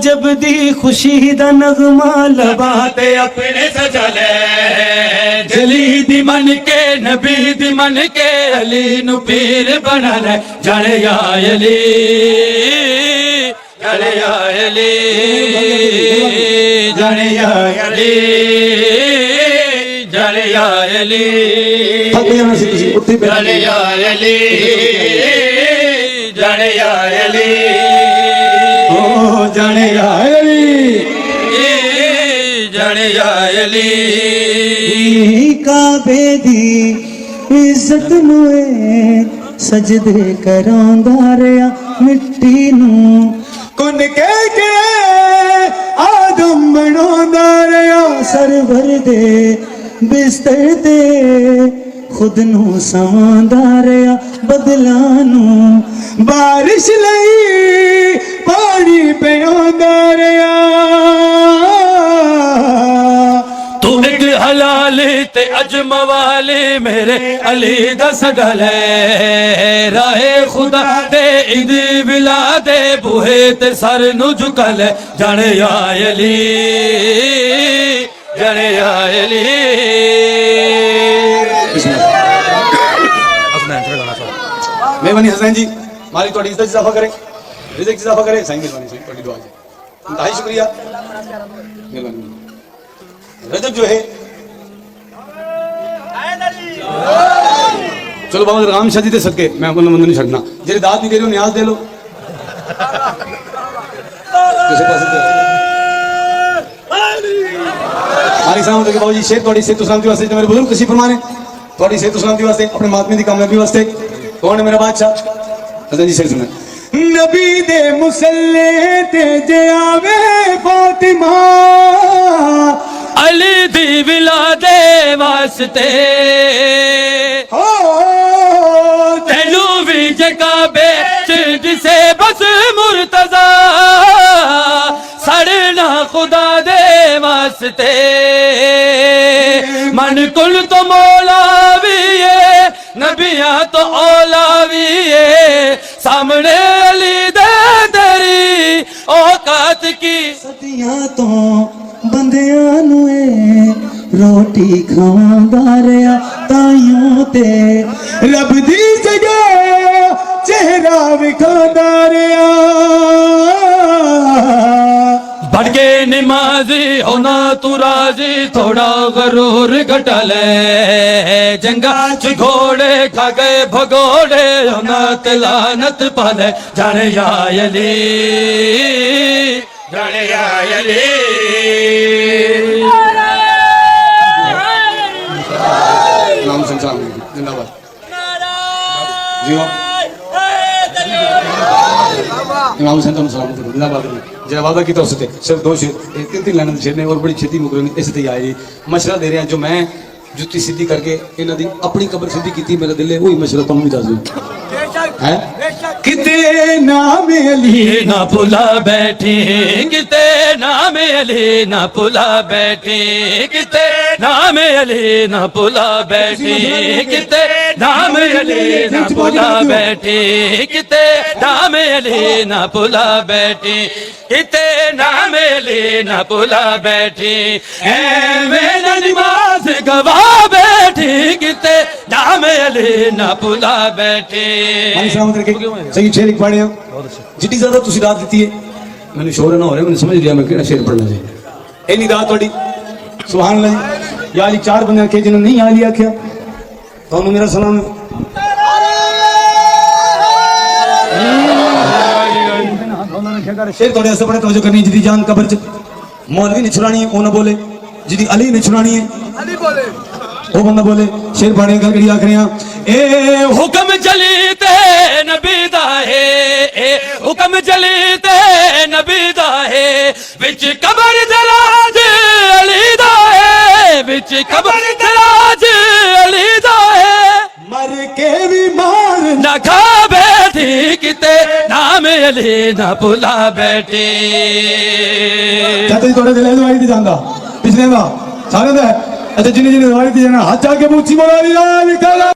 जब दी खुशी दा नगमा लबा ते अपने सजले जली दी मन के नबी दी मन के अली नु पीर बना ले जाने या अली जाने या अली जाने या अली जाने या अली जाने या अली जाने या अली ओ जाने या अली जाने या अली काबे दी इज्जत नुए सजदे करांदा रहा मिट्टी नू कुन के आदम बनांदा रहा सरवर दे बिस्तर ते खुद नू सवांदा रहा बदलां नू बारिश लई पानी पियांदा रहा तू एक हलाल ते अजम वाले मेरे अली दस गले राहे खुदा दे ईद बिला दे बूहे ते सर नु झुकल जाने या अली जाने या अली मेहरबानी हसनैन जी मालिक थोड़ी इज्जत इजाफा करे रिज़्क़ इजाफा करे साईं मेहरबानी साईं थोड़ी दुआ जी इंतहाई शुक्रिया मेहरबानी रजब जो है चलो बाबा राम शादी दे सदके मैं अपना मंदिर नहीं छड़ना जेरे दाद नहीं दे रहे हो न्याज दे लो किसे पास दे मालिक साहब तो बाबू जी शेर थोड़ी सेहत सलामती वास्ते जो मेरे बुजुर्ग खुशी फरमाने थोड़ी सेहत सलामती वास्ते अपने मातमे दी कामयाबी वास्ते कौन है मेरा बादशाह हसन जी शेर सुने नबी दे मुसल्ले ते जे आवे फातिमा अली दी बिला दे वास्ते हो तेनू भी जकाबे जिसे बस मुर्तजा सड़ना खुदा दे वास्ते मन कुल तो मौला भी है नबिया तो औला भी है सामने अली दे तेरी औकात की सदियां तो बंदियां नुए रोटी खावांदा रहा ताइयों ते रब दी जगह चेहरा विखांदा रहा बढ़ के नमाजी होना तू राजी थोड़ा गरूर घटा ले जंगा च घोड़े खा गए भगोड़े होना तिलानत पाले जाने या अली जाने या अली नाम संसार जिंदाबाद जीवा इमाम हुसैन तो सलाम जिंदाबाद जरा बाबा की तरफ से सिर्फ दो शेर तीन लाइन शेर ने और बड़ी छेती मुकरनी इस ते आए जी मशवरा दे रहे हैं जो मैं जुत्ती सीधी करके इन्हां दी अपनी कब्र सीधी की मेरा दिल है वही मशवरा तुम भी दस दो है किते नाम अली ना भुला बैठी किते नाम अली ना भुला बैठी किते नाम अली ना भुला बैठी किते नाम अली ना भुला बैठी किते नाम अली ना भुला बैठी किते नाम अली ना भुला बैठी ऐ मेरा नमाज गवा बैठी किते नाम अली ना भुला बैठी सही शेर एक पढ़े जितनी ज्यादा तुसी रात दी है मैंने शोर ना हो रहा मैंने समझ लिया मैं केड़ा शेर पढ़ना चाहिए इन्नी रात थोड़ी सुभान अल्लाह जी या अली चार बंदे आखे जिन्होंने नहीं आ लिया आख्या तो मेरा सलाम है शेर थोड़े ऐसे बड़े तवज्जो करनी जिदी जान कब्र च मौलवी ने छुड़ानी है वो ना बोले जिदी अली ने छुड़ानी है अली बोले वो बंदा बोले शेर पढ़े गल कड़ी आखरे ए हुक्म चली ते नबी दा है ए हुक्म चली ते नबी दा है विच कब्र दराज अली दा है विच कब्र दराज अली दा है मर के भी मार ना खा बैठी किते नाम अली ना भुला बैठी चाचा जी थोड़े दिले दवाई दी जांदा पिछले दा सारे दा अच्छा जिन्हें जिन्हें दवाई दी जाना हाथ आके मुच्ची बोला